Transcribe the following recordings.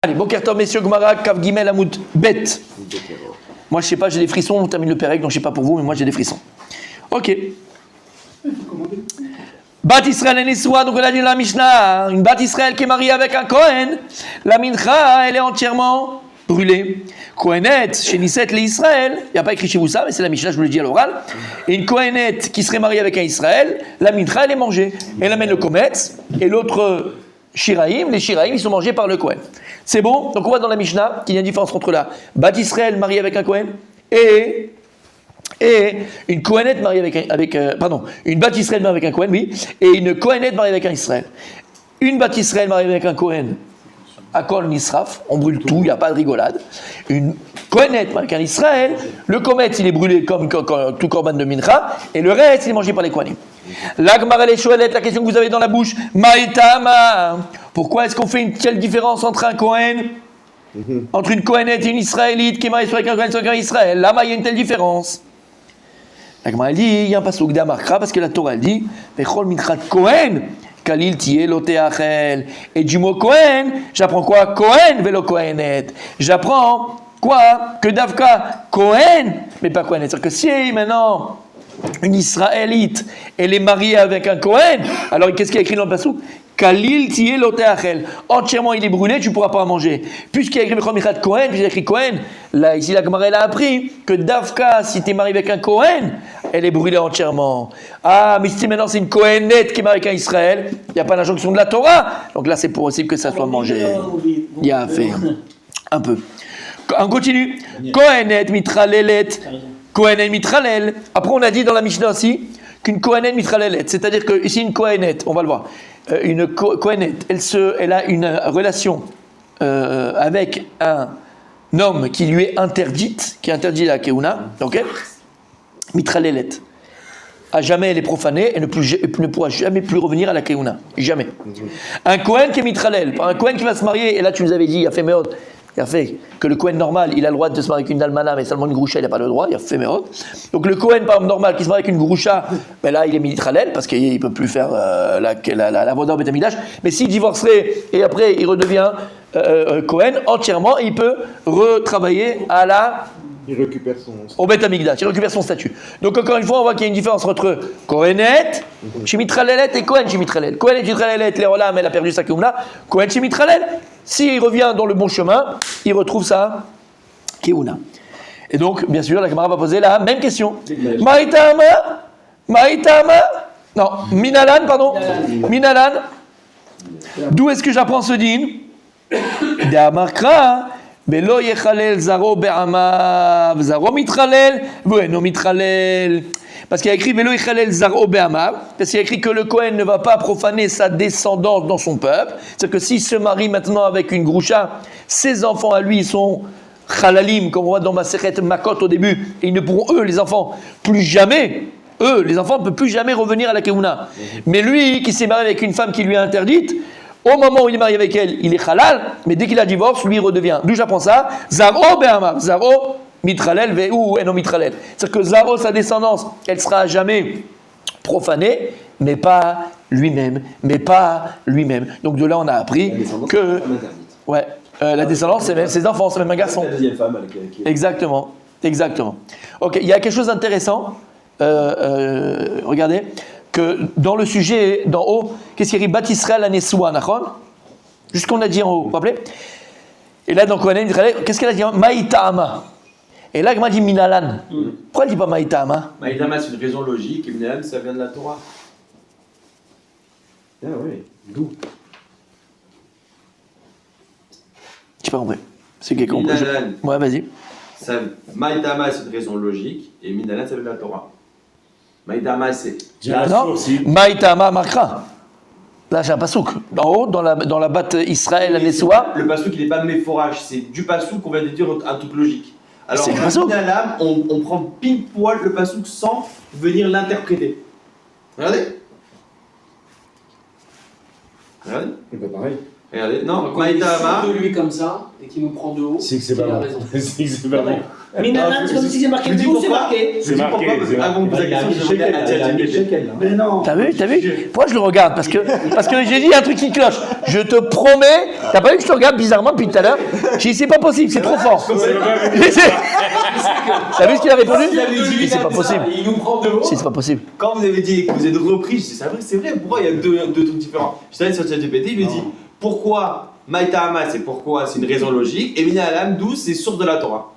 Allez, Boker Tov, messieurs, Gemara, Kav Gimel, Amoud, Bet. Moi, je sais pas, j'ai des frissons, on termine le Pérec, donc je sais pas pour vous, mais moi j'ai des frissons. Ok. Bat Israël et Nessoua, donc on a dit la Mishnah, une Bat Israël qui est mariée avec un Kohen, la Mincha, elle est entièrement brûlée. Kohenet, chez Nisset, les Israël, il n'y a pas écrit chez vous ça, mais c'est la Mishnah, je vous l'ai dit à l'oral. Et une Kohenet qui serait mariée avec un Israël, la Mincha, elle est mangée. Elle amène le Kometz, et l'autre Shiraïm, les Shiraïm, ils sont mangés par le Kohen. C'est bon? Donc on voit dans la Mishnah qu'il y a une différence entre la Bat Israël mariée avec un Kohen et une Kohenette mariée une Bat Israël mariée avec un Kohen, oui, et une Kohenette mariée avec un Israël. Une Bat Israël mariée avec un Kohen, Akol Nisraf, on brûle tout, il n'y a pas de rigolade. Une Kohenette mariée avec un Israël, le Kometz il est brûlé comme tout Korban de Mincha, et le reste il est mangé par les Kohanim. La Gemara les Shoelet, la question que vous avez dans la bouche, Maïtama, pourquoi est-ce qu'on fait une telle différence entre un Kohen, entre une Kohenette et une Israélite qui est mariée avec un Kohen, avec un Israël? Là, il y a une telle différence. La Gemara dit, il y a un pasuk d'Amarkra, parce que la Torah elle dit, Vechol mitchat Kohen, Kalil tiye loteachel. Et du mot Kohen, j'apprends quoi? Kohen velo Kohenet. J'apprends quoi? Que Davka Kohen, mais pas Kohenet. C'est-à-dire que si maintenant une Israélite elle est mariée avec un Kohen, alors qu'est-ce qu'il y a écrit dans le pasuk? Kalil tiye loteachel. Entièrement il est brûlé, tu ne pourras pas en manger. Puisqu'il y a écrit Vechol mitchat Kohen, puis il y a écrit Kohen. Là, ici, la Gemara, elle a appris que Davka, si tu es marié avec un Kohen, elle est brûlée entièrement. Ah, mais si maintenant c'est une Kohenette qui est mariée avec un Israël, il n'y a pas l'injonction de la Torah. Donc là, c'est possible que ça soit mangé. Il y a à faire. Un peu. On continue. Kohenette mitralelet. Kohenet mitralel. Après, on a dit dans la Mishnah aussi qu'une Kohenet mitralelet. C'est-à-dire que ici, une Kohenette, on va le voir. Une Kohenette, elle a une relation avec un homme qui lui est interdite, qui est interdit la Keuna, ok? Mitralelet. À jamais elle est profanée, elle ne pourra jamais plus revenir à la Keuna. Jamais. Un Kohen qui est mitralel, un Kohen qui va se marier, et là tu nous avais dit, il a fait Meod, il a fait que le Kohen normal, il a le droit de se marier avec une Dalmana, mais seulement une Groucha, il n'a pas le droit, il a fait Meod. Donc le Kohen, par exemple, normal, qui se marie avec une Groucha, ben là il est mitralel, parce qu'il ne peut plus faire la voda au Beth Amikdash. Mais s'il divorcerait, et après il redevient Kohen entièrement, il peut retravailler il récupère au Beth Amikdash, il récupère son statut. Donc encore une fois, on voit qu'il y a une différence entre Kohenet, Shemitralelet et Kohen Shemitralel. Kohen Shemitralelet, Léolam, elle a perdu sa Keuna. Kohen Shemitralel, s'il revient dans le bon chemin, il retrouve sa Keuna. Et donc, bien sûr, la Gemara va poser la même question. Maïtama, non, Minalan. D'où est-ce que j'apprends ce din? D'Amarkra. Belo yechalel zaro be'amav, zaro mitralel, bueno mitralel. Parce qu'il y a écrit Belo yechalel zaro be'amav, parce qu'il y a écrit que le Kohen ne va pas profaner sa descendance dans son peuple. C'est-à-dire que s'il se marie maintenant avec une Groucha, ses enfants à lui sont chalalim, comme on voit dans Masechet Makot au début, et ils ne pourront, eux, les enfants, plus jamais, les enfants ne peuvent plus jamais revenir à la Keuna. Mais lui, qui s'est marié avec une femme qui lui est interdite, au moment où il est marié avec elle, il est halal, mais dès qu'il a divorce, lui il redevient. D'où j'apprends ça? Zaro be'amav, zaro mitralel ve'u eno mitralel. C'est-à-dire que zaro, sa descendance, elle sera à jamais profanée, mais pas lui-même. Donc de là, on a appris que la descendance, c'est même ses enfants, c'est même un garçon. La deuxième femme Exactement. Ok, il y a quelque chose d'intéressant. Regardez. Que dans le sujet d'en haut, qu'est-ce qu'il y a? Bat Israël à Nessoua, nachon? Jusqu'on a dit en haut, vous vous rappelez? Et là, dans Kohanim, qu'est-ce qu'elle a dit? Maïtama. Et là, comment dit Minalan? Pourquoi elle dit pas Maïtama? Maïtama, c'est une raison logique, et Minalan, ça vient de la Torah. Ah oui, d'où? J'ai pas compris. C'est qui a compris? Minalan. Ouais, vas-y. Maïtama, c'est une raison logique, et Minalan, ça vient de la Torah. Maïtama, c'est. Non, Maïtama Makra. Là, j'ai un pasouk. En haut, dans la batte Israël à Nessoua. Le pasouk, il n'est pas méphorage, c'est du pasouk qu'on vient de dire un truc logique. Alors, c'est le pasouk. On prend pile poil le pasouk sans venir l'interpréter. Regardez. C'est pas pareil. Regardez, non, Quand il Maïtama. saute de lui comme ça et qu'il nous prend de haut, C'est que c'est pas il a bon. raison. C'est que c'est pas bon. Minalan, c'est comme si c'est marqué. Je vous dis Où c'est pourquoi. marqué. C'est marqué, Pourquoi c'est Avant de poser la question, je demandais à ChatGPT. Mais non. T'as vu? Pourquoi je le regarde? Parce que j'ai dit un truc qui cloche. Je te promets, t'as pas vu que je te regarde bizarrement depuis tout à l'heure? J'ai dit, c'est pas possible, c'est trop fort. T'as vu ce qu'il a répondu? Mais c'est pas possible. Il nous prend de haut. Si, c'est pas possible. Quand vous avez dit que vous êtes repris, je dis c'est vrai, pourquoi il y a deux trucs différents? Je suis allé sur ChatGPT, il lui dit pourquoi Maïtama c'est pourquoi, c'est une raison logique, et Minalan 12 c'est source de la Torah.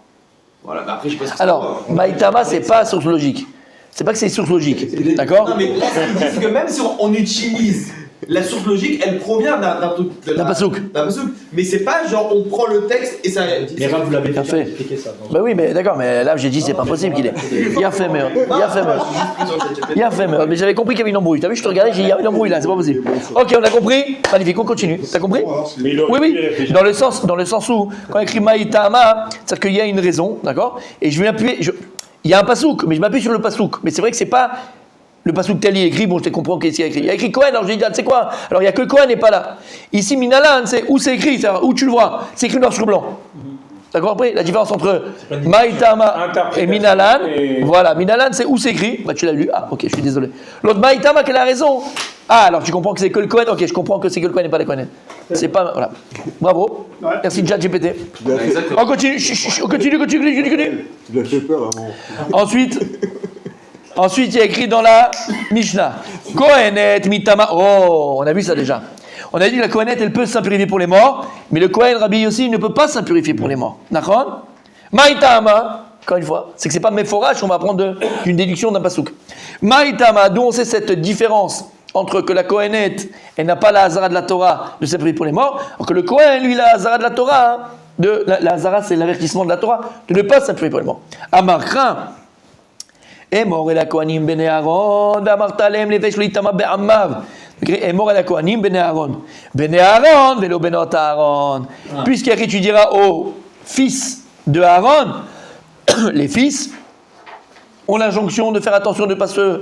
Voilà, bah après je sais pas ce que c'est. Alors, Maïtama, c'est pas source logique. C'est pas que c'est source logique. D'accord? Non mais là ce qu'ils disent, c'est que même si on utilise la source logique, elle provient d'un pasouk. D'un pasouk. Mais c'est pas genre on prend le texte et ça. Mais Rav, vous l'avez Bien déjà fait. expliqué ça. Bah oui, mais d'accord, mais là j'ai dit c'est pas possible qu'il ait. Il a fait meurtre. Il a fait meurtre. Il a fait meurtre. Mais j'avais compris qu'il y avait une embrouille. T'as vu, je te regardais, j'ai dit il y a une embrouille là, c'est pas possible. Ok, on a compris. Magnifique, on continue. T'as compris? Mais il aurait Oui, pu y oui. réfléchir. Dans le sens où, quand on écrit Maïtama, c'est-à-dire qu'il y a une raison, d'accord? Et je vais m'appuyer. Il y a un pasouk, mais je m'appuie sur le pasouk. Mais c'est vrai que c'est pas. Le pasouk tel il est écrit, bon je te comprends qu'est-ce qu'il y a écrit. Il y a écrit Cohen, alors je dis, tu sais quoi? Alors il y a que Cohen n'est pas là. Ici, Minalan, c'est où c'est écrit, c'est-à-dire où tu le vois. C'est écrit noir sur blanc. T'as compris la différence entre Maïtama et Minalan? Voilà, Minalan c'est où c'est écrit. Bah tu l'as lu. Ah ok, je suis désolé. L'autre Maïtama, quelle a raison? Ah alors tu comprends que c'est que le Cohen. Ok, je comprends que c'est que le Cohen et pas le Cohen. C'est pas. Voilà. Bravo. Merci ChatGPT. Exactement. On continue. On continue. Tu lui as fait peur à un moment. Ensuite, il y a écrit dans la Mishnah, Kohenet mitama. Oh, on a vu ça déjà. On a dit que la Kohenet, elle peut s'impurifier pour les morts, mais le Kohen, Rabbi aussi, ne peut pas s'impurifier pour les morts. D'accord? Maïtama, encore une fois, c'est que c'est pas Mephorach, on va apprendre d'une déduction d'un pasouk. Maïtama, d'où on sait cette différence entre que la Kohenet, elle n'a pas la Hazara de la Torah de s'impurifier pour les morts, alors que le Kohen, lui, la Hazara de la Torah, la Hazara, c'est l'avertissement de la Torah, de ne pas s'impurifier pour les morts. Amar craint. Emor el Kohanim bene Aaron, ואמרת להם לבש לא יטמא בעמיו. Emor el Kohanim bene Aaron. Bene Aaron, velo benot Aaron. Puisqu'il y a écrit, tu diras aux fils de Aaron, les fils ont l'injonction de faire attention de ne pas se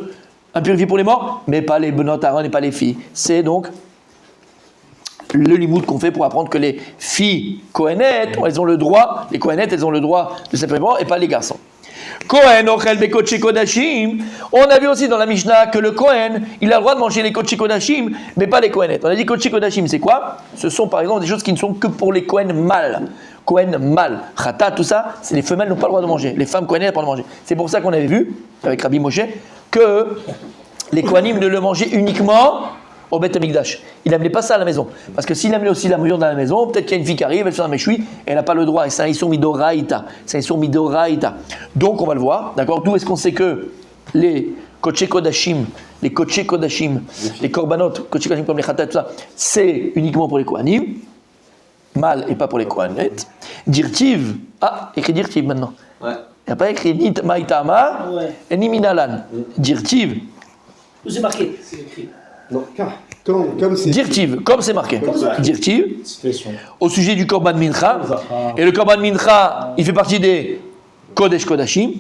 impurifier pour les morts, mais pas les benot Aaron et pas les filles. C'est donc le limoud qu'on fait pour apprendre que les filles Kohenet, elles ont le droit, les Kohenet, elles ont le droit de s'impurifier et pas les garçons. Kohen ochel bekodesh kodashim. On a vu aussi dans la Mishnah que le Kohen, il a le droit de manger les kodesh kodashim, mais pas les Kohenet. On a dit kodesh kodashim, c'est quoi? Ce sont par exemple des choses qui ne sont que pour les Kohen mâles. Kohen mâle, Khata, tout ça, c'est les femelles n'ont pas le droit de manger. Les femmes Kohenet n'ont pas le droit de manger. C'est pour ça qu'on avait vu avec Rabbi Moshe que les Kohanim ne le mangeaient uniquement au Beth Amikdash. Il n'amenait pas ça à la maison. Parce que s'il amenait aussi la mouillure dans la maison, peut-être qu'il y a une fille qui arrive, elle fait un méchoui, et elle n'a pas le droit. Et c'est un Issour Midoraïta. C'est un Issour Midoraïta. Donc on va le voir, d'accord? D'où est-ce qu'on sait que les Kodesh Kodashim, les Kodesh Kodashim, les Korbanot, Kodesh Kodashim comme les Khatat, tout ça, c'est uniquement pour les Kohanim, mâles et pas pour les Kohanet. Dirtiv, écrit Dirtiv maintenant. Ouais. Il n'y a pas écrit ni Maïtama, et ni Minalan. Dirtiv. Où c'est marqué? C'est écrit. Non, comme c'est. Dirtiv, comme c'est marqué. Dirtiv, Citation. au sujet du Korban Mincha. Et le Korban Mincha, il fait partie des Kodesh Kodashim.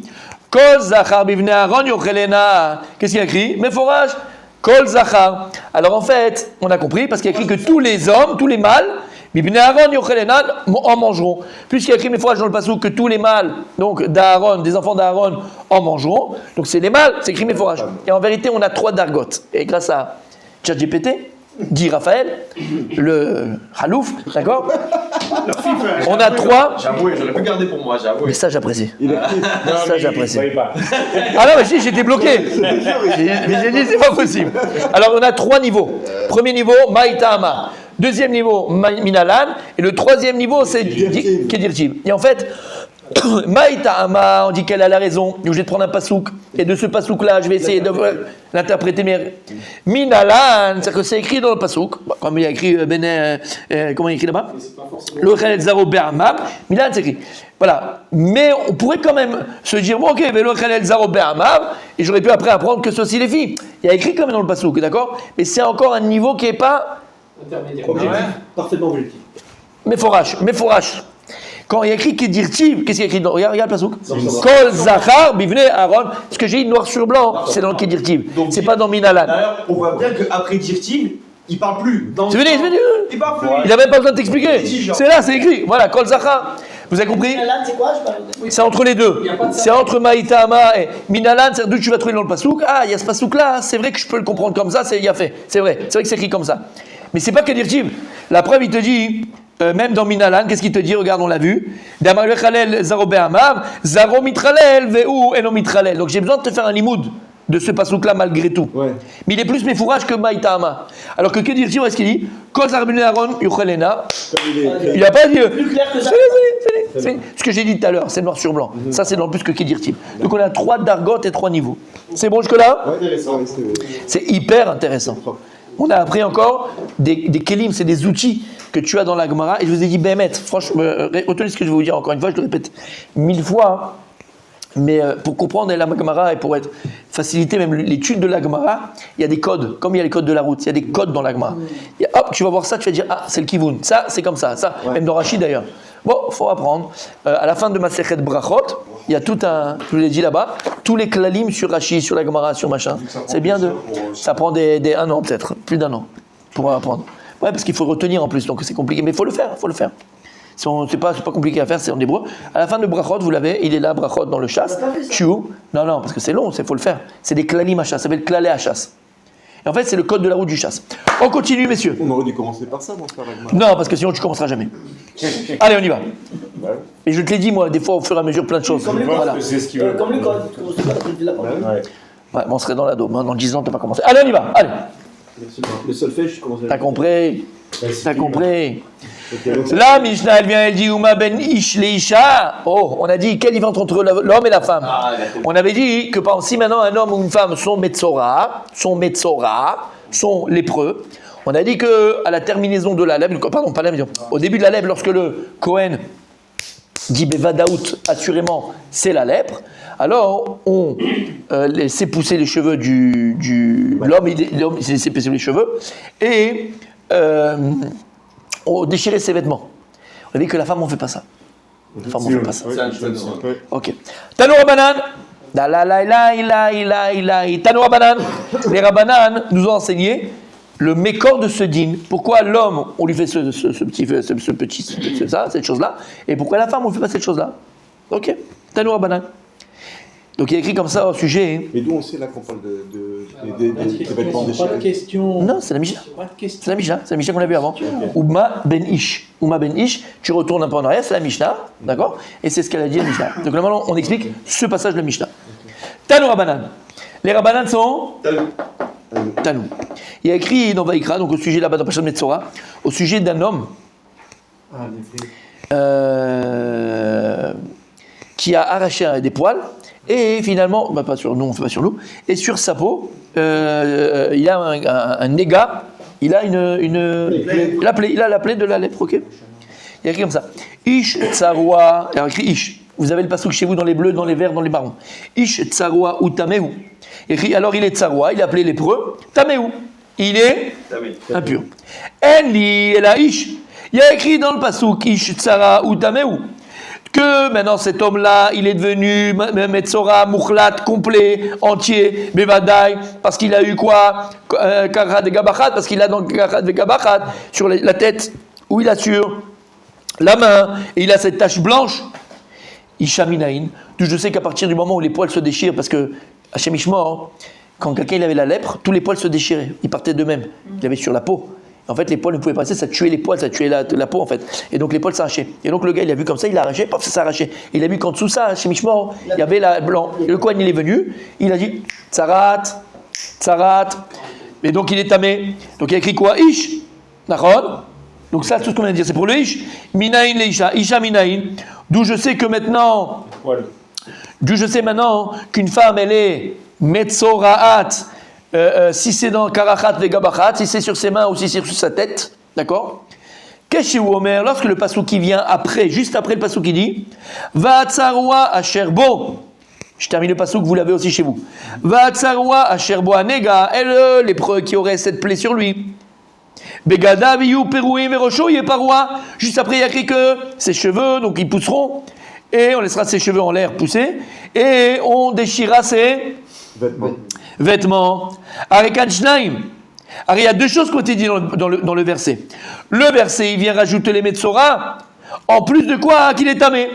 Kol Zachar bivnei Aaron yochelena. Qu'est-ce qu'il y a écrit? Mephorach. Kol Zachar. Alors en fait, on a compris, parce qu'il y a écrit que tous les hommes, tous les mâles, bivnei Aaron yochelena, en mangeront. Puisqu'il y a écrit Mephorach dans le passage que tous les mâles, donc d'Aaron, des enfants d'Aaron, en mangeront. Donc c'est les mâles, c'est écrit Mephorach. Et en vérité, on a 3 dargotes. Et grâce à ChatGPT, dit Raphaël, le Halouf, d'accord? On a 3. J'avoue, j'aurais pu garder pour moi, j'avoue. Mais ça, j'apprécie. Ça, j'apprécie. Pas. Ah non, mais j'étais bloqué. J'ai dit, c'est pas possible. Alors, on a 3 niveaux. Premier niveau, Maïtama. Deuxième niveau, Minalan. Et le troisième niveau, c'est Kedirtiv. Et en fait, Maïtama, on dit qu'elle a la raison. Je vais te prendre un pasouk. Et de ce pasouk-là, je vais essayer de l'interpréter. Mais Minalan, c'est que c'est écrit dans le pasouk. Comme il y a écrit, comment il y a écrit là-bas? Le Khel Zaro Be'amab. Minalan, c'est écrit. Voilà. Mais on pourrait quand même se dire, bon, ok, mais le Khel Zaro Be'amab. Et j'aurais pu après apprendre que c'est aussi les filles. Il y a écrit quand même dans le pasouk, d'accord? Mais c'est encore un niveau qui n'est pas. Intermédiaire. Parfaitement objectif. Mephorach. Quand il y a écrit Kedirtiv, qu'est-ce qu'il y a écrit dans, regarde le pasouk. Kol Zachar bivnei Aaron. Ce que j'ai dit noir sur blanc, c'est dans le Kedirtiv. C'est pas dans Minalan. D'ailleurs, on voit bien qu'après Dirtiv, Il parle plus. Dans C'est fini. Il parle plus. Il n'a même pas besoin de t'expliquer. Exigeant. C'est là, c'est écrit. Voilà, Kol Zachar. Vous avez compris? Minalan, c'est quoi? Je parle. C'est entre les deux. C'est entre Maïtama et Minalan, c'est d'où tu vas trouver dans le pasouk. Ah, il y a ce pasouk-là, c'est vrai que je peux le comprendre comme ça, il y a fait. C'est vrai que c'est écrit comme ça. Mais c'est pas que dire-t-il. La preuve, il te dit, même dans Minalan, qu'est-ce qu'il te dit? Regarde, on l'a vu. Damar lechalel zaro be'amav, zaro mitralel ve'u eno mitralel. Donc j'ai besoin de te faire un limoud de ce pasouk-là malgré tout. Ouais. Mais il est plus méfourage que Maïtama. Alors que dire-t-il? Est-ce qu'il dit? Kol zarbune Aaron yuchelena. Il n'a pas dit. Plus clair que ça. C'est ce que j'ai dit tout à l'heure, c'est noir sur blanc. Ça, c'est dans plus que dire-t-il. Donc, on a 3 dargotes et 3 niveaux. C'est bon jusque-là? Ouais, intéressant. C'est hyper intéressant. On a appris encore des kelim, c'est des outils que tu as dans la Gemara. Et je vous ai dit, Bémet, franchement, retenez ce que je vais vous dire encore une fois, je le répète 1000 fois. Mais pour comprendre la Gemara et pour être faciliter même l'étude de la Gemara, il y a des codes, comme il y a les codes de la route, il y a des codes dans la Gemara. Hop, tu vas voir ça, tu vas dire, ah, c'est le Kivun, ça, c'est comme ça, même dans Rashi d'ailleurs. Bon, il faut apprendre. À la fin de Masechet Brachot, il y a tout un, je vous l'ai dit là-bas, tous les klalim sur Rashi, sur la Gemara, sur machin. C'est bien de. Ça prend un an peut-être, plus d'un an pour apprendre. Ouais, parce qu'il faut retenir en plus, donc c'est compliqué, mais il faut le faire, C'est pas compliqué à faire, c'est en hébreu. À la fin de Brachot, vous l'avez, il est là, Brachot dans le chasse. Tchou. Non, parce que c'est long, il faut le faire. C'est des klalim à chasse, ça s'appelle klalé à chasse. Et en fait, c'est le code de la route du chasse. On continue, messieurs. On aurait dû commencer par ça, mon frère. Non, parce que sinon tu commenceras jamais. Allez, on y va. Et je te l'ai dit, moi, des fois, au fur et à mesure, plein de choses. Comme le Voilà. code. C'est ce qu'il veut. Comme le code. C'est pas la la parole. Ouais, on serait dans la dôme. Hein. Dans 10 ans, t'as pas commencé. Allez, on y va. Allez. Le solfège, je commence à. T'as compris. La Mishnah, elle vient, elle dit Uma ben ish leisha. Oh, on a dit quelle différence entre l'homme et la femme. On avait dit que par exemple, si maintenant un homme ou une femme sont metzora, sont lépreux, on a dit que à la terminaison de la lèvre, pardon, pas la lèvre, au début de la lèvre, lorsque le Kohen dit bevadaout, assurément, c'est la lèpre, alors on laissait pousser les cheveux l'homme, il laissait pousser les cheveux, et on déchirait ses vêtements. On a dit que la femme, on ne fait pas ça. La femme, on ne fait pas ça. Ok. Tano Rabbanan. Tano Rabbanan. Les Rabbanan nous ont enseigné le mécor de ce din. Pourquoi l'homme, on lui fait cette chose-là, et pourquoi la femme, on ne fait pas cette chose-là. Ok. Tano Rabbanan. Donc il est écrit comme ça au sujet. Mais d'où on sait là qu'on parle des vêtements Pas de déchirés? question. Non, c'est la Mishnah. Pas de question. C'est la Mishnah qu'on a vu avant. Ouma ben Ish, tu retournes un peu en arrière, c'est la Mishnah, d'accord? Et c'est ce qu'elle a dit la Mishnah. Donc là maintenant, on explique ce passage de la Mishnah. Tanu Rabbanan. Les Rabbanan sont Tanu. Il y a écrit dans Vaïkra, donc au sujet là-bas dans Pachat Metzora, au sujet d'un homme qui a arraché des poils. Et finalement, pas sur nous, on ne fait pas sur nous, et sur sa peau, il a un négat, il a la plaie de la lèpre, ok? Il y a écrit comme ça. Ish tsaroua, il y a écrit Ish. Vous avez le pasouk chez vous dans les bleus, dans les verts, dans les marrons. Ish tsaroua ou tamehu. Écrit, alors il est tsaroua, il est appelé lépreux, tamehu. Il est impur. Enli et la Ish. Il y a écrit dans le pasouk Ish tsara ou tamehu. Que maintenant cet homme-là, il est devenu Metzora, Mouchlat, complet, entier, Bevadaï, parce qu'il a eu quoi? Karat et Gabachat, parce qu'il a donc Karat et Gabachat sur la tête, où il a sur la main, et il a cette tache blanche. Ishaminaïn, d'où je sais qu'à partir du moment où les poils se déchirent, parce que Hachem Ishmor, quand quelqu'un il avait la lèpre, tous les poils se déchiraient, ils partaient d'eux-mêmes, il avait sur la peau. En fait, les poils ne pouvaient pas passer, ça tuait les poils, ça tuait la peau en fait. Et donc les poils s'arrachaient. Et donc le gars, il a vu comme ça, il a arraché, paf, ça s'arrachait. Et il a vu qu'en dessous ça, chez Mishmor, il y avait la blanc. Et le Kohen, il est venu, il a dit Tsarat. Et donc il est tamé. Donc il a écrit quoi? Ish. Nachon. Donc ça, c'est tout ce qu'on vient de dire, c'est pour le Ish. Minaïn leisha, Isha minaïn. D'où je sais maintenant qu'une femme, elle est Metzoraat. Si c'est dans Karachat Vegabachat, si c'est sur ses mains ou si c'est sur sa tête, d'accord? Keshe ou Omer, lorsque le passouk qui vient après, juste après le passouk qui dit Va'atsaroua asherbo. Je termine le passouk, vous l'avez aussi chez vous. Va'atsaroua asherbo anega, et le lépreux qui aurait cette plaie sur lui. Begada viyu perouim verosho yeparoi. Juste après, il y a écrit que ses cheveux, donc ils pousseront, et on laissera ses cheveux en l'air pousser, et on déchirera ses vêtements. Arekan Shnaim. Alors il y a deux choses qui ont été dites dans le verset. Le verset, il vient rajouter les Metzora, en plus de quoi qu'il est tamé.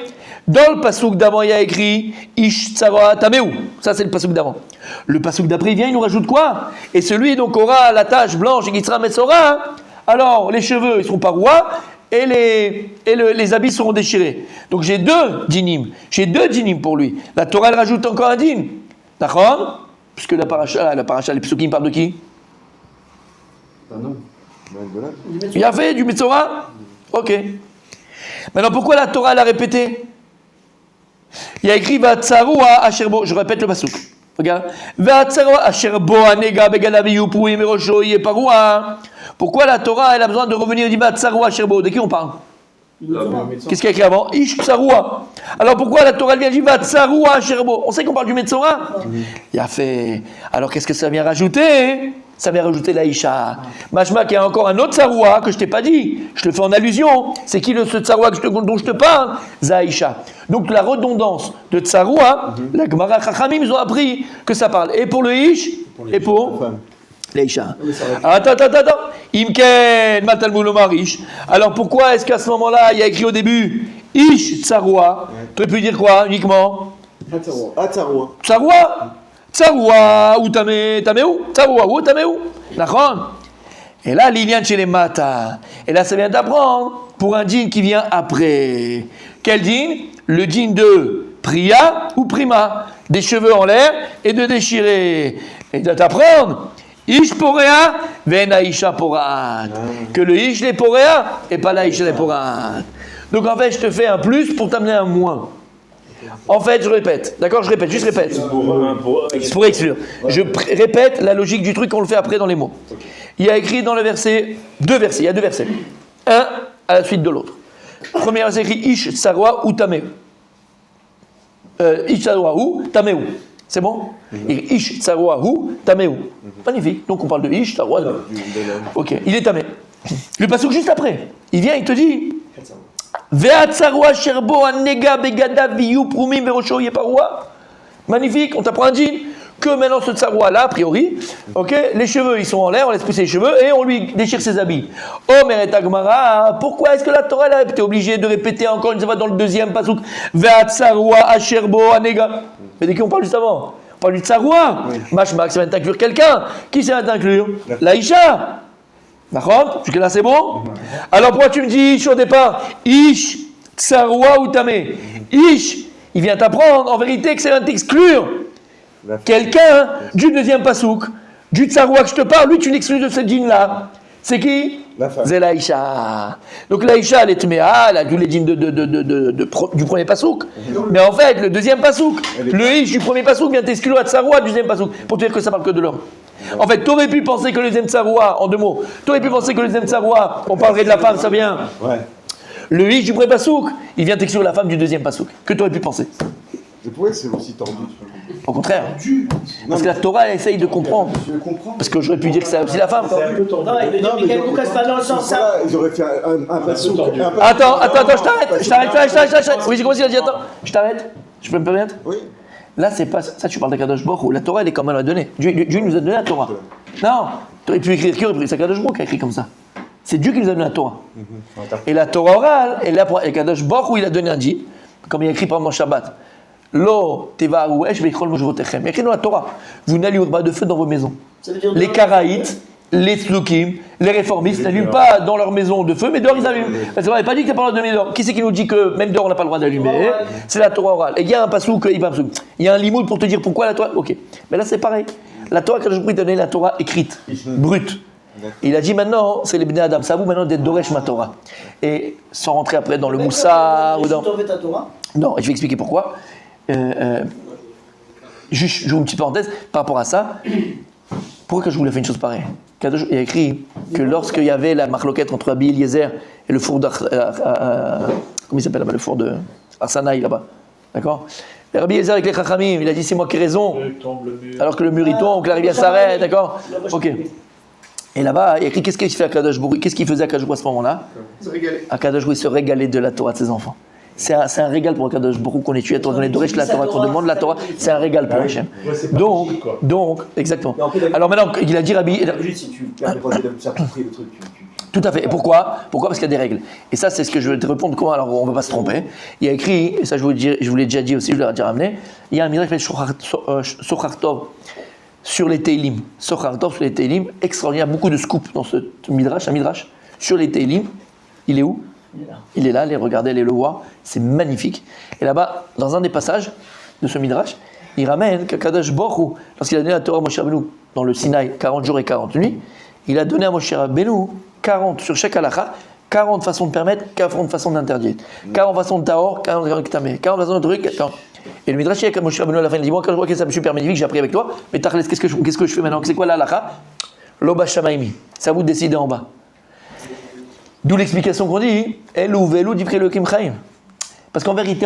Dans le passouk d'avant, il y a écrit Ish tsara tameu. Ça, c'est le passouk d'avant. Le passouk d'après, il vient, il nous rajoute quoi? Et celui donc aura la tache blanche et qui sera Metzora. Alors, les cheveux, ils seront parois et les habits seront déchirés. Donc, j'ai deux dinim. J'ai deux dinim pour lui. La Torah, elle rajoute encore un din. D'accord? Puisque la paracha, les psukim parlent de qui? Il y a fait du Metzora? Ok. Maintenant, pourquoi la Torah l'a répété? Il y a écrit Vatsaroua Asherbo. Je répète le pasuk. Regarde. Vatsaroua Asherbo Anega Begalaviyu Pouim Erosho Yeparoua. Pourquoi la Torah elle a besoin de revenir et dire Vatsaroua Asherbo? De qui on parle? Qu'est-ce qu'il y a écrit avant? Ish Tsaroua. Alors pourquoi la Torah elle vient dire Vatsaroua Asherbo? On sait qu'on parle du Metzora. Il a fait. Alors qu'est-ce que ça vient rajouter? Ça vient rajouter la Isha. Mashma qu'il y a encore un autre Tsaroua que je t'ai pas dit. Je le fais en allusion. C'est qui ce Tsaroua dont je te parle? Zaïcha. Donc la redondance de Tsaroua, la Gemara Chachamim, ils ont appris que ça parle. Et pour le Ish, et pour la Isha. Attends. Imken, Matalmou Lomar Ish. Alors pourquoi est-ce qu'à ce moment-là, il y a écrit au début Ish Tsaroua? Tu aurais pu dire quoi uniquement? Atsaroua. Tsaroua ou tameu, Tsaroua ou tameu. D'accord? Et là, l'Ilian chez les Mata. Et là, ça vient d'apprendre pour un dîn qui vient après. Quel dîn? Le dîn de Priya ou Prima. Des cheveux en l'air et de déchirer. Et de t'apprendre. Ish porea, vena isha porat. Que le ish les porea et pas la ish les porat. Donc en fait, je te fais un plus pour t'amener un moins. En fait, je répète. D'accord, juste répète. C'est pour exclure. Je répète la logique du truc qu'on le fait après dans les mots. Il y a écrit dans le verset, il y a deux versets. Un à la suite de l'autre. Premier verset écrit Ish Tsaroua ou Tameu. Ish Tsaroua ou Tameu. C'est bon? Ish Tsaroua ou Tameu. Magnifique. Donc on parle de Ish Tsaroua. Ok, il est Tamé. Le passouk juste après. Il vient, il te dit magnifique, on t'apprend un djinn. Que maintenant ce tsaroua là, a priori, ok, les cheveux ils sont en l'air, on laisse pousser les cheveux et on lui déchire ses habits. Oh, mais Gemara, pourquoi est-ce que la Torah elle a été obligée de répéter encore une fois dans le deuxième pasuk Ve'atsaroua asherbo anega? Mais de qui on parle juste avant? On parle du tsaroua. Mashmak, ça vient inclure quelqu'un. Qui ça vient inclure? Laïcha. D'accord? Jusque là c'est bon? Alors pourquoi tu me dis Ish au départ? Ish, Tsaroua ou Tamé? Ish, il vient t'apprendre en vérité que c'est vient t'exclure quelqu'un du deuxième pasouk, du Tsaroua que je te parle, lui tu l'exclus de cette djinn là. C'est qui? La femme. C'est l'Aïcha. Donc l'Aïcha elle est tméa, elle a du djinn du premier pasouk. Mais en fait, le deuxième pasouk, le Ish du premier pasouk vient t'exclure à Tsaroua du deuxième pasouk, pour te dire que ça parle que de l'homme. En fait, tu aurais pu penser que le deuxième Tsaroua, en deux mots, tu aurais pu penser que le deuxième Tsaroua, on parlerait de la femme, ça vient. Ouais. Le Ish du premier pasouk, il vient t'exclure la femme du deuxième pasouk. Que tu aurais pu penser. Et pourquoi c'est aussi tendu? Au contraire. Parce que la Torah, elle essaye de comprendre. Je comprends. Parce que j'aurais pu dire que c'est aussi la femme. Non, il veut dire Michael Lucas pas dans le sens ça. Voilà, ils auraient fait un passouk. Attends, je t'arrête. Oui, j'ai commencé à dire, attends, je t'arrête. Je peux me permettre? Oui. Là, c'est pas ça, tu parles d'Akadosh Baruch Hu. La Torah, elle est comme elle a donné. Dieu nous a donné la Torah. Non, tu aurais pu écrire, qui aurait pris? C'est Akadosh Baruch Hu qui a écrit comme ça. C'est Dieu qui nous a donné la Torah. Et la Torah orale, elle est là pour Akadosh Baruch Hu, il a donné un dit, comme il a écrit pendant Shabbat. Lo tevaru esh veichol mojvotechem. Il y a écrit dans la Torah. Vous n'allumez pas de feu dans vos maisons. Les Karaïtes, les Tzlukim, les réformistes n'allument pas dans leur maison de feu, mais dehors ils allument. Parce qu'on n'avait pas dit que t'as pas le droit d'allumer dehors. Qui c'est qui nous dit que même dehors on n'a pas le droit d'allumer? C'est la Torah orale. Et il y a un pasouk, il y a un limoud pour te dire pourquoi la Torah. Ok. Mais là c'est pareil. La Torah, quand je vous ai donné la Torah écrite, brute. Il a dit maintenant, c'est les Bnei Adam, c'est à vous maintenant d'être Doresh ma Torah. Et sans rentrer après dans le Moussar ou dans. Ta Torah? Non, je vais expliquer pourquoi. Juste, j'ouvre une petite parenthèse par rapport à ça. Pourquoi je voulais faire une chose pareille? Il y a écrit que lorsqu'il y avait la marloquette entre Rabbi Eliezer et le four comment il s'appelle là-bas, le four de Arsanaï là-bas, d'accord? Et Rabbi Eliezer avec les Chachamim, il a dit c'est moi qui ai raison, alors que le mur il tombe, que la rivière s'arrête, d'accord? Ok. Et là-bas, il y a écrit qu'est-ce qu'il faisait à Kadosh Baruch Hu à ce moment-là? Akadosh Baruch Hu se régalait de la Torah de ses enfants. c'est un régal pour Kadosh Baruch Hu qu'on étudie la Torah, qu'on est Doresh la Torah, qu'on demande la Torah, c'est un régal pour Hachem. Ouais, c'est pas logique, quoi. Donc, exactement. Mais en fait, Alors maintenant, il a dit Rabbi, Juste si tu permets de s'approprier le truc, tout à fait. Et pourquoi? Pourquoi? Parce qu'il y a des règles. Et ça, c'est ce que je vais te répondre. Comment? Alors, on ne va pas se tromper. Il y a écrit, et ça, je vous l'ai déjà dit aussi, je l'ai déjà ramené. Il y a un midrash qui s'appelle Sochar Tov sur les Teilim. Sochar Tov sur les Teilim, extraordinaire. Beaucoup de scoops dans ce midrash, un midrash sur les Teilim. Il est où? Il est là. Allez regarder, allez le voir. C'est magnifique. Et là-bas, dans un des passages de ce midrash, il ramène qu'Akadosh Baruch Hu, lorsqu'il a donné la Torah à Moshe Rabbeinu dans le Sinaï, 40 jours et 40 nuits, il a donné à Moshe Rabbeinu 40 sur chaque halakha, 40 façons de permettre, 40 façons d'interdire. 40 façons de tahor, 40 façons de tamé, 40 façons de trucs. Et le midrash avec Moshe Rabbeinu à la fin, il dit moi quand je vois que ça me super magnifique, j'ai appris avec toi, mais Tachles, qu'est-ce que je fais maintenant? C'est quoi la halakha? Loba shamaimi. C'est à vous de décider en bas. D'où l'explication qu'on dit Elou velu divrei Elokim chaim. Parce qu'en vérité,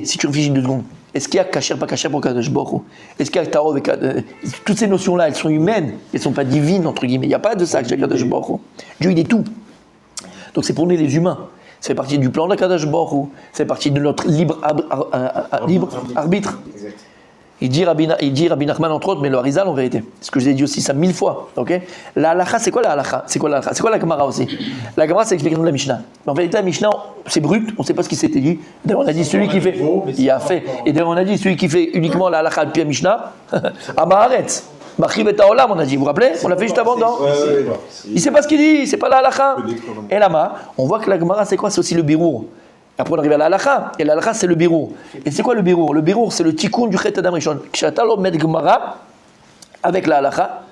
si tu réfléchis 2 secondes, est-ce qu'il y a kasher, pas kasher pour Kadosh Baruch Hu? Est-ce qu'il y a tahor avec toutes ces notions-là, elles sont humaines, elles ne sont pas divines, entre guillemets. Il n'y a pas de ça chez Kadosh Baruch Hu. Dieu, il est tout. Donc c'est pour nous les humains. Ça fait partie du plan de Kadosh Baruch Hu. Ça fait partie de notre libre arbitre. Exact. Il dit Rabbi Nachman entre autres, mais le Harizal en vérité. C'est ce que je vous ai dit aussi ça 1000 fois. Okay, la halakha, c'est quoi la halakha? C'est quoi la Gemara aussi? La Gemara, c'est l'explication de la Mishnah. Mais en vérité, la Mishnah, c'est brut, on ne sait pas ce qui s'était dit. D'ailleurs, on a dit celui qui fait. Il a fait. Et d'ailleurs, on a dit celui qui fait uniquement la halakha puis la Mishnah, Amaharetz. Machriv et Taolam, on a dit. Vous vous rappelez? On l'a fait juste avant, non? Il ne sait pas ce qu'il dit, c'est pas la halakha. Et là-bas, on voit que la Gemara, c'est quoi? C'est aussi le birour. Après, on arrive à la halakha. Et la halakha, c'est le birour. Et c'est quoi le birour? Le birour, c'est le tikkun du chet adam rishon. Kshatal met Gemara avec la halakha.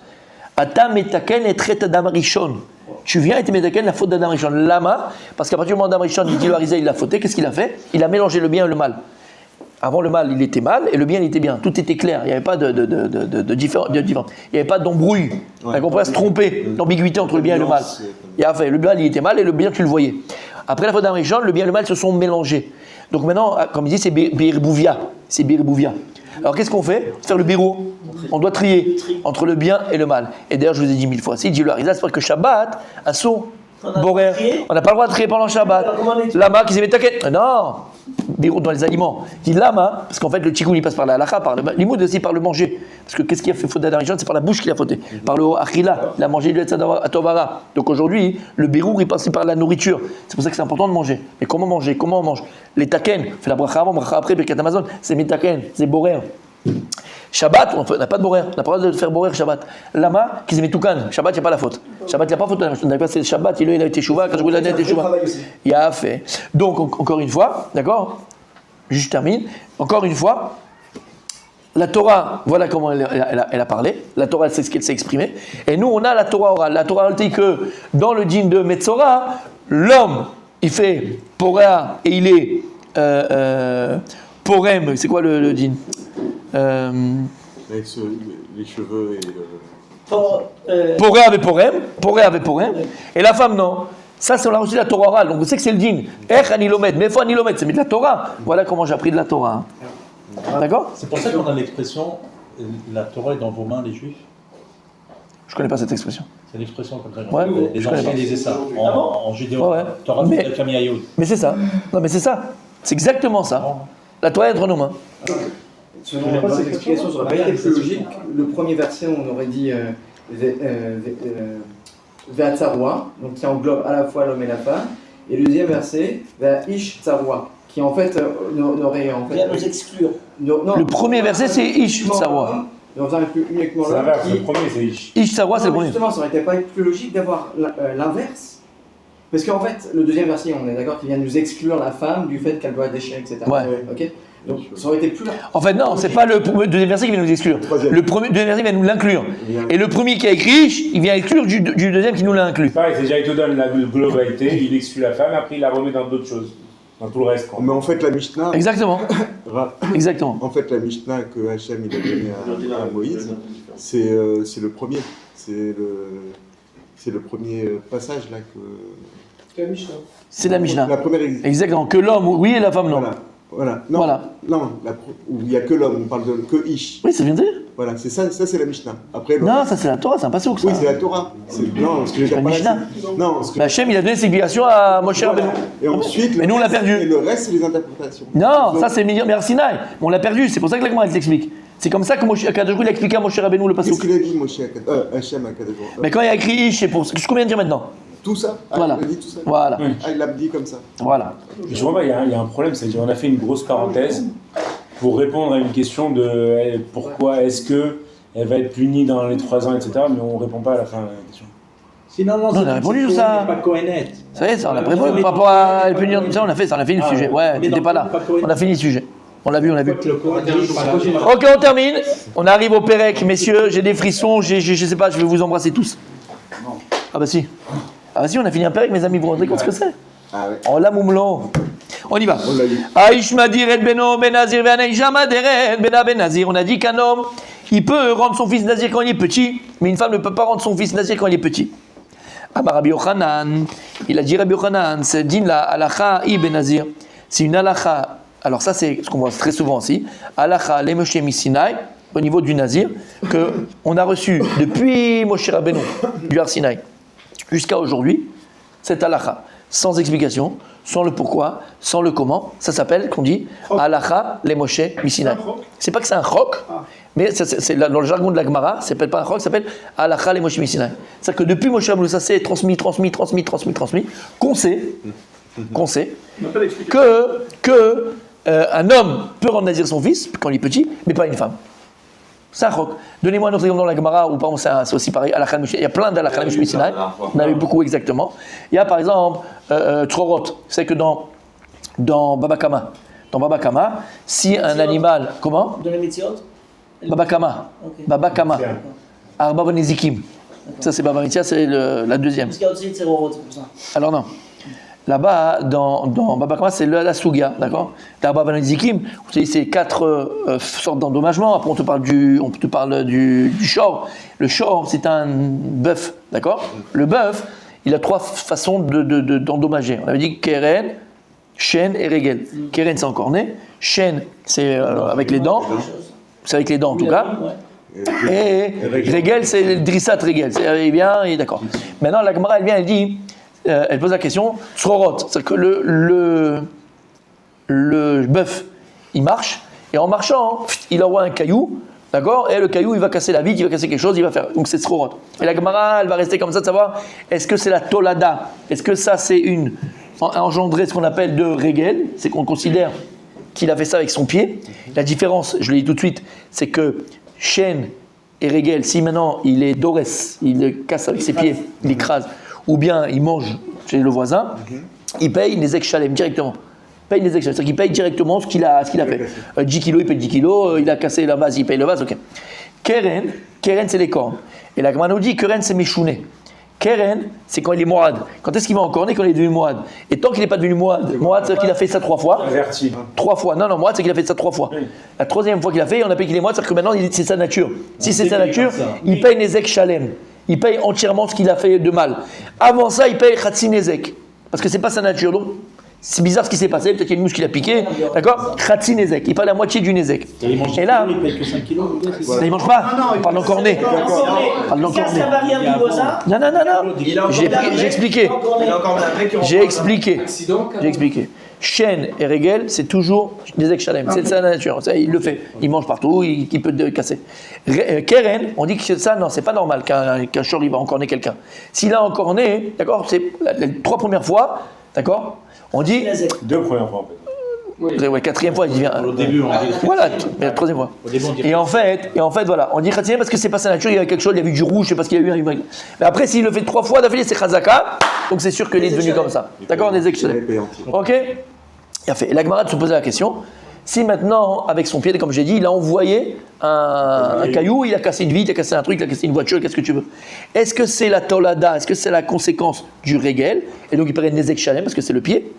Ata metaken et chet adam rishon. Tu viens et tu metaken la faute d'Adam rishon. Lama, parce qu'à partir du moment d'Adam rishon, il dit le Harizal, il a fauté. Qu'est-ce qu'il a fait? Il a mélangé le bien et le mal. Avant le mal, il était mal et le bien, il était bien. Tout était clair. Il n'y avait pas de différence. Il n'y avait pas d'embrouille. On a compris à se tromper. D'ambiguïté entre le bien et le mal. Il a fait. Le mal, il était mal et le bien, tu le voyais. Après la faute d'Adam rishon, le bien et le mal se sont mélangés. Donc maintenant, comme il dit, c'est Be'er-Bouvia. C'est Be'er-Bouvia. Alors qu'est-ce qu'on fait? Faire le bureau. On doit trier entre le bien et le mal. Et d'ailleurs, je vous ai dit 1000 fois. Si, dit le Harizal, c'est parce que Shabbat, assaut, borer. On n'a pas le droit de trier pendant Shabbat. Lama qui s'est mis taquet. Non, bureau dans les aliments. Il dit lama, parce qu'en fait, le tikkun, il passe par la halakha, par le limoud aussi par le manger. Parce que qu'est-ce qui a fait faute d'Adam rishon? C'est par la bouche qu'il a fauté. Par le achila, il a mangé du atovara. Donc aujourd'hui, le birour, il passe par la nourriture. C'est pour ça que c'est important de manger. Mais comment manger? Comment on mange? Les taken, fait la bracha avant, bracha après, birkat Amazon, c'est mes taken, c'est borer. Shabbat, on n'a pas de borer, on n'a pas le droit de faire borer Shabbat. Lama, qui s'est mis toukan, Shabbat, il n'y a pas la faute. Shabbat, il n'y a pas faute. D'accord, c'est Shabbat, il a été chouva, quand je vous l'ai dit, il a été chouva. Il a fait. Donc, encore une fois, d'accord, je termine. Encore une fois, la Torah, voilà comment elle a parlé. La Torah, elle sait ce qu'elle s'est exprimée. Et nous, on a la Torah orale. La Torah orale dit que dans le dîn de Metzora, l'homme, il fait Porea et il est Porem. C'est quoi le dîn? Avec les cheveux et Poré avec Porem, et la femme non. Ça, c'est on a reçu la Torah orale, donc on sait que c'est le dîn. Ech anilomet, mais faut anilomet, c'est mis de la Torah. Voilà comment j'ai appris de la Torah. D'accord? C'est pour ça qu'on a l'expression la Torah est dans vos mains, les Juifs. Je connais pas cette expression. C'est l'expression comme ça. Ouais, les je connais anciens pas. disaient ça en judéo. Ouais. Torah Mais- de la famille Ayoud. Mais c'est ça. Non, mais c'est ça. C'est exactement ça. La Torah est entre nos mains. Selon cette explication, ça aurait pas été plus logique. Le premier verset, on aurait dit Ve'atzarwa, donc qui englobe à la fois l'homme et la femme. Et le deuxième verset, Ve'ish Tzarwa, qui en fait n'aurait en Viens fait. nous exclure. Le premier verset, c'est Ish Tzarwa. Ne faisant uniquement C'est l'homme. l'inverse, qui- le premier c'est Ish. Ish Tzarwa, c'est le Non, mais premier. justement, ça aurait été pas plus logique d'avoir l'inverse. Parce qu'en fait, le deuxième verset, on est d'accord qu'il vient nous exclure la femme du fait qu'elle doit déchirer, etc. Ouais. Ok. Donc ça aurait été plus. En fait, non, c'est pas le deuxième verset qui vient nous exclure. Troisième. Le deuxième verset vient nous l'inclure. Et le premier qui a écrit Ish, il vient exclure du deuxième qui nous l'a inclus. Pareil, c'est déjà il te donne la globalité, il exclut la femme, après il la remet dans d'autres choses, dans tout le reste. Quoi. Mais en fait, la Mishnah, Exactement. Exactement. en fait, la Mishnah que Hachem il a donnée à Moïse, c'est le premier. C'est le premier passage là que. C'est la Mishnah. La première. Exactement. Que l'homme, oui, et la femme, non. Voilà. Non. Voilà. Non. Où il n'y a que l'homme. On parle de que Ish. Oui, ça vient de dire. Voilà, c'est ça c'est la Mishnah. Après, Non, ça c'est la Torah, c'est un passouk, ça. oui, c'est la Torah. Non, ce que j'ai pas pas Mishnah. Non, ce que Mais Hachem, il a donné ses explications à Moshe Rabbeinu. Et ensuite, Mais nous, on l'a perdu. Et le reste, c'est les interprétations. Non, Donc, ça c'est Mer Sinaï. Mais on l'a perdu, c'est pour ça que l'Agma, elle t'explique. C'est comme ça que Kadosh il a expliqué à Moshe Rabbeinu le qu'est-ce passouk. qu'il a dit, Hachem à Kadosh? Mais quand il a écrit Ish, c'est pour ce qu'on vient de dire maintenant. Tout ça. Voilà. Il a dit tout ça. Voilà. Ah, il l'a dit comme ça. Voilà. Je vois pas, il y a un problème, c'est-à-dire on a fait une grosse parenthèse pour répondre à une question de pourquoi est-ce que elle va être punie dans les 3 ans, etc. Mais on répond pas à la fin de la question. Sinon, non, Non, on a répondu sur ça. Pas Kohenet. Ça y est, ça, on a répondu par rapport à punir. Ça, on a fait, ça, on a fini le sujet. Ouais, t'étais pas là. On a fini le sujet. On l'a vu, on l'a vu. Ok, on termine. On arrive au Pérec, messieurs. J'ai des frissons, je sais pas, je vais vous embrasser tous. Ah bah si. Ah bah si, on a fini un Pérec, mes amis, vous vous rendez compte ce que c'est? Ah ouais. Oh la moumlon. On y va. On l'a lu. Aïsh madir et beno ben nazir ve'anaïja maderet bena ben nazir. On a dit qu'un homme, il peut rendre son fils nazir quand il est petit, mais une femme ne peut pas rendre son fils nazir quand il est petit. Amar Rabbi Yochanan, il a dit Rabbi Yochanan, c'est din la halacha i ben nazir. C'est une halacha. Alors ça c'est ce qu'on voit très souvent aussi. Halacha le Moshe Misinaï, au niveau du nazir, que on a reçu depuis Moshe Rabbeinu du Har Sinaï jusqu'à aujourd'hui, cette halacha, sans explication, sans le pourquoi, sans le comment, ça s'appelle, qu'on dit, halacha le Moshe Misinaï. C'est pas que c'est un chok, mais c'est dans le jargon de la Gemara, ça s'appelle pas un chok, ça s'appelle halacha le Moshe Misinaï. C'est-à-dire que depuis Moshe Rabbeinu, ça s'est transmis, qu'on sait que un homme peut rendre nazir son fils quand il est petit, mais pas une femme. C'est un chok. Donnez-moi un autre exemple dans la Gemara, où par exemple c'est aussi pareil, il y a plein d'halakha Moshe Misinaï, on en a eu beaucoup exactement. Il y a par exemple Tzorot, c'est que dans Baba Kama, si un animal, comment? Dans les Metziot. Baba Kama, Ok. Baba Kama, Arba Benezikim. Ça c'est Baba Mitzia, c'est la deuxième. Parce qu'il y a aussi Tzerorot, c'est pour ça. Alors non. Là-bas, dans Baba Kama, c'est la Sugia, d'accord? D'Arba Benezikim, vous savez, c'est 4 sortes d'endommagements. Après, on te parle du shor. Le shor, c'est un bœuf, d'accord? Le bœuf, il a 3 façons d'endommager. On avait dit keren, shen et regel. Keren, c'est encore né. Shen, c'est avec les dents. C'est avec les dents, en tout cas. Et regel, c'est le drissat regel. Il vient, et d'accord. Maintenant, la Gemara, elle vient, elle dit... elle pose la question, Tzorot, c'est-à-dire que le bœuf, il marche, et en marchant, il envoie un caillou, d'accord, et le caillou, il va casser la vitre, il va casser quelque chose, il va faire, donc c'est Tzorot. Et la Gemara, elle va rester comme ça de savoir, est-ce que c'est la Tolada, est-ce que ça c'est engendré ce qu'on appelle de Regel, c'est qu'on considère qu'il a fait ça avec son pied. La différence, je le dis tout de suite, c'est que Shen et Regel, si maintenant il est Dorès, il le casse avec ses pieds, il écrase, ou bien il mange chez le voisin, il paye les ex-chalem directement. C'est-à-dire qu'il paye directement ce qu'il a fait. 10 kilos, il paye 10 kilos, il a cassé la vase, il paye le vase, ok. Keren, c'est les cornes. Et la Gemara nous dit Keren, c'est Meshouné. Keren, c'est quand il est moad. Quand est-ce qu'il va en corner? Quand il est devenu moad. Et tant qu'il n'est pas devenu moad, c'est-à-dire qu'il a fait ça 3 fois. Averti. 3 fois. Non, moad, c'est qu'il a fait ça 3 fois. La 3e fois qu'il a fait, on appelle qu'il est moad, c'est-à-dire que maintenant, c'est sa nature. Si c'est sa nature, il paye les ex-chalem. Il paye entièrement ce qu'il a fait de mal. Avant ça, il paye Khatsi Nezek. Parce que c'est pas sa nature. Donc, c'est bizarre ce qui s'est passé. Peut-être qu'il y a une mouche qui l'a piqué. D'accord? Khatsi Nezek. Il paye la moitié du Nezek. Et là, Il paye que 5 kilos. là, il mange pas. On parle d'encorné. On parle d'encorné. Non. J'ai expliqué. Il a encore la paix J'ai expliqué. Accident. J'ai expliqué. Chêne et Regel, c'est toujours des ex-chalem. C'est sa nature. Ça, il le fait. Il mange partout, il peut casser. Keren, on dit que ça, non, c'est pas normal qu'un shor il va encorner quelqu'un. S'il a encorné, d'accord, c'est les 3 premières fois, d'accord, on dit. 2 premières fois en fait. Ouais, 4e fois, il devient. Au début, on dit. Voilà, mais la 3e fois. Au début, on dit. Et en fait, voilà, on dit Khatsine parce que c'est pas sa nature, il y a quelque chose, il y a eu du rouge, c'est parce qu'il y a eu un. Mais après, s'il le fait 3 fois d'affilée, c'est Khazaka, donc c'est sûr qu'il est devenu comme ça. D'accord, des ex-chalem. Ok. Il a fait. Et la Gemara se posait la question, si maintenant, avec son pied, comme j'ai dit, il a envoyé un caillou, il a cassé une vitre, il a cassé un truc, il a cassé une voiture, qu'est-ce que tu veux? Est-ce que c'est la Tolada, est-ce que c'est la conséquence du Regel, et donc il paraît Nezek Shalem, parce que c'est le pied?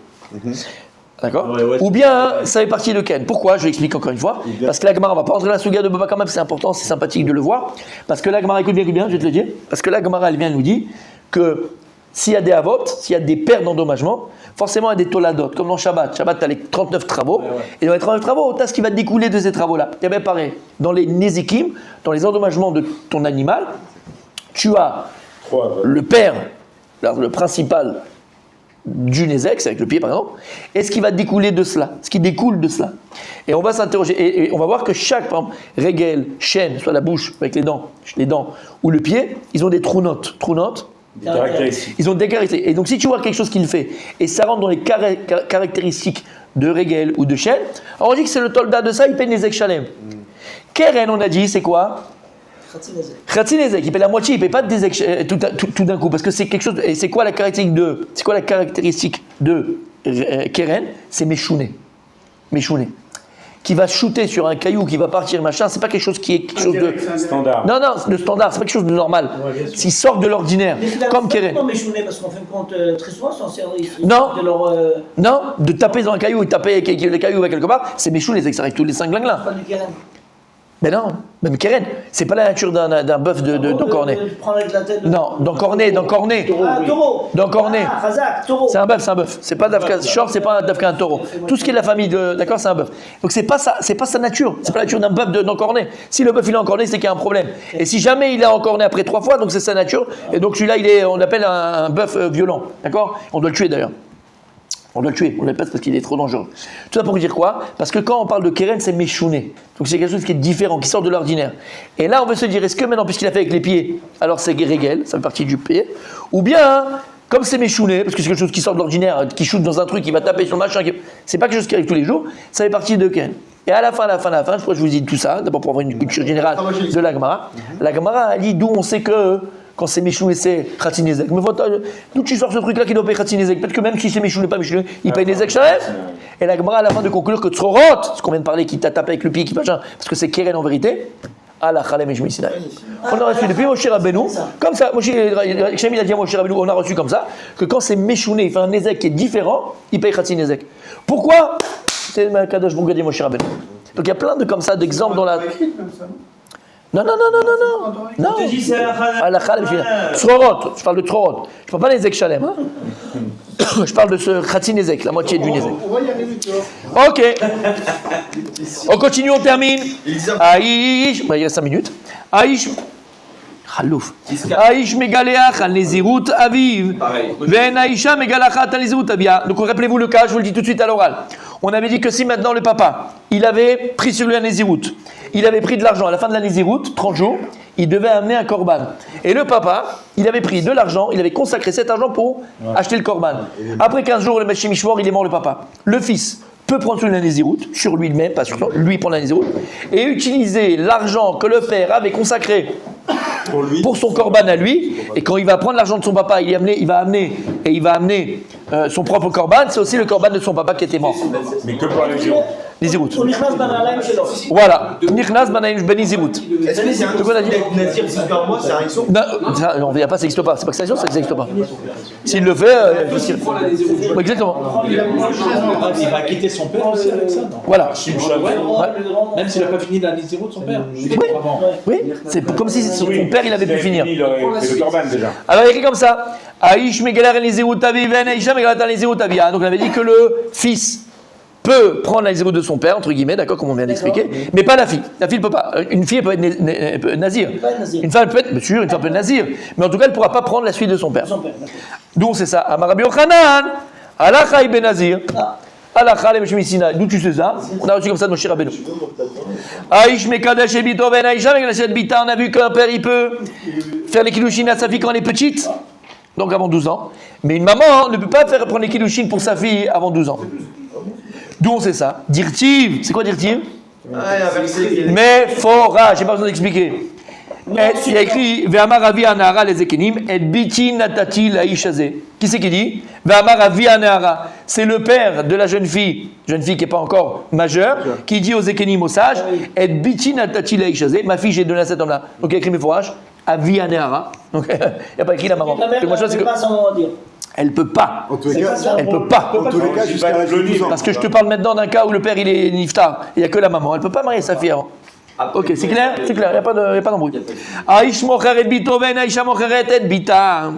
D'accord? Ou bien ça fait partie de Ken. Pourquoi? Je l'explique encore une fois. Parce que la Gemara, on va pas rentrer dans la Souga de Baba Kama, c'est important, c'est sympathique de le voir. Parce que la Gemara, écoute bien, je vais te le dire. Parce que la Gemara, elle vient nous dire que s'il y a des avot, s'il y a des pertes d'endommagement, forcément il y a des toladot, comme dans Shabbat. Shabbat, tu as les 39 travaux, et dans les 39 travaux, tu as ce qui va découler de ces travaux-là. Et bien pareil, dans les nézikim, dans les endommagements de ton animal, tu as le père, le principal du nézek, c'est avec le pied par exemple, et ce qui va découler de cela, ce qui découle de cela. Et on va s'interroger, et on va voir que chaque, par exemple, régel, chaîne, soit la bouche avec les dents, ou le pied, ils ont des trou-notes. Des caractéristiques. Ils ont des caractéristiques. Et donc si tu vois quelque chose qu'il fait, et ça rentre dans les caractéristiques de régel ou de chaîne, alors on dit que c'est le tolda de ça, il paye Nézek Shalem. Keren, on a dit, c'est quoi? Khatsi Nézek, il paye la moitié, il ne paye pas tout d'un coup, parce que c'est quelque chose. Et c'est quoi la caractéristique de Keren? C'est Meshouné. Qui va shooter sur un caillou, qui va partir, machin, c'est pas quelque chose qui est quelque chose de standard. Non, le standard, c'est pas quelque chose de normal. S'ils sortent de l'ordinaire, comme Keren. Comment méchouner, parce qu'on fait compte très souvent, sans service. Non. De leur. Non, de taper dans un caillou et taper le caillou va quelque part, c'est Meshouné, c'est que ça arrive tous les 5 glingles. Pas du Keren. Mais non, même Keren, c'est pas la nature d'un bœuf d'encorné. Non, d'encorné. Ah, taureau. D'encorné. Ah, Razak, taureau. C'est un bœuf. C'est pas d'Afka short, c'est pas d'Afka un taureau. Tout ce qui est de la famille d'accord, c'est un bœuf. Donc c'est pas sa nature. C'est pas la nature d'un bœuf d'encorné. Si le bœuf il est encorné, c'est qu'il y a un problème. Et si jamais il est encorné après 3 fois, donc c'est sa nature. Et donc celui-là, on l'appelle un bœuf violent. D'accord? On doit le tuer d'ailleurs. On doit le tuer, on le pèse parce qu'il est trop dangereux. Tout ça pour dire quoi? Parce que quand on parle de Keren, c'est Meshouné. Donc c'est quelque chose qui est différent, qui sort de l'ordinaire. Et là, on veut se dire, est-ce que maintenant, puisqu'il a fait avec les pieds, alors c'est Régel, ça fait partie du pied, ou bien, comme c'est Meshouné, parce que c'est quelque chose qui sort de l'ordinaire, qui shoot dans un truc, qui va taper sur le machin, c'est pas quelque chose qui arrive tous les jours, ça fait partie de Keren. Et à la fin, je crois que je vous dis tout ça, d'abord pour avoir une culture générale de la Gemara. La Gemara, elle dit d'où on sait que quand c'est Meshouné, c'est Khatsi Nézek. Mais d'où tu sors ce truc-là qui doit payer Khatsi Nézek? Peut-être que même si c'est Meshouné, pas Meshouné, il paye Nézek Shalem. Et la Gemara, à la fin, de conclure que Tzorot, ce qu'on vient de parler, qui t'a tapé avec le pied, qui machin, parce que c'est Keren en vérité, Allah Khalem et Shmi Sinai. On a reçu depuis Moshe Rabbeinu, comme ça, Shem il a dit à Moshe Rabbeinu, on a reçu comme ça, que quand c'est Meshouné, il fait un Nézek qui est différent, il paye Khatsi Nézek. Pourquoi? C'est Kadosh Bongadi Moshe Rabbeinu. Donc il y a plein de comme ça d'exemples dans la. Non. Non. Je te dis, c'est la Khalem. Tzorot, je parle de Tzorot. Je parle pas des Nézek Shalem. Hein. Je parle de ce Khatsi Nézek, la moitié du Nézek. On va y arriver, tu vois. Ok. On continue, on termine. Aïch, il reste 5 minutes. Aïch. Khalouf. Aïch megaleach al nezirut aviv. Ven aïcha megalachat al nezirut avia. Donc rappelez-vous le cas, je vous le dis tout de suite à l'oral. On avait dit que si maintenant le papa, il avait pris sur lui un nezirut, il avait pris de l'argent à la fin de la nezirut, 30 jours, il devait amener un korban. Et le papa, il avait pris de l'argent, il avait consacré cet argent pour acheter le korban. Après 15 jours, le Meshé Mishmor, il est mort le papa. Le fils peut prendre sur la nezirut, sur lui-même, pas sur lui prendre la nezirut, et utiliser l'argent que le père avait consacré pour son korban à lui, et quand il va prendre l'argent de son papa, il va amener son propre korban, c'est aussi le korban de son papa qui était mort. Mais que pour les zéros. Nezirut. On Nichnas Banalaim chez l'homme. Voilà. Nichnas Banaim Ben Nezirut. Est-ce que c'est un quoi, Nadir Nazir, c'est par mois, c'est un Ixon? Non, il n'y a pas, ça n'existe pas. C'est pas que ça existe, ça n'existe pas. S'il le fait, exactement. Il va quitter son père aussi avec ça, non? Voilà. Même s'il n'a pas fini la zéro de son père. Oui, c'est comme si son père il avait pu finir. Il aurait fait le korban déjà. Alors il y a écrit comme ça. Aïch Megalar El Nezirut Aviv, Aïcha Megalar El Nezirut Avia. Donc on avait dit que le fils peut prendre la nezirut de son père, entre guillemets, d'accord, comme on vient d'expliquer, mais pas la fille. La fille ne peut pas. Une fille elle peut être nazir. Une femme peut être, bien sûr, une femme peut être nazir. Mais en tout cas, elle ne pourra pas prendre la suite de son père. D'où c'est ça. Amarabi Yochanan, Alacha ben Nazir. Alacha le Meshmi Sinai. D'où tu sais ça? On a reçu comme ça de Moshe Rabbeinu. Aïch Mekadesh et Bito ben Aïcha Mekadesh et Bita. On a vu qu'un père, il peut faire les kiddushin à sa fille quand elle est petite, donc avant 12 ans. Mais une maman ne peut pas faire prendre les kiddushin pour sa fille avant 12 ans. D'où on sait ça? Dirtiv, c'est quoi dirtiv? Mais fora, j'ai pas besoin d'expliquer. Il y a écrit Ve'amar avi anahara les ekenim et biti natati laishazé. Qui c'est qui dit? Ve'amar avi anahara. C'est le père de la jeune fille qui n'est pas encore majeure, qui dit aux ekenim, aux sages, et biti natati laishazé. Ma fille, j'ai donné à cet homme-là. Donc il y a écrit mes forages, avi anahara. Donc il n'y a pas écrit la maman. Elle peut pas. En tous les cas, elle peut pas. En tous les cas, jusqu'à l'âge de 12 ans. Parce que je te parle maintenant d'un cas où le père il est niftar. Il n'y a que la maman. Elle peut pas marier sa fille avant. Ok, c'est clair? C'est clair, il n'y a pas d'embrouille. Aïch mocheret bito ben aïcha mocheret et bita.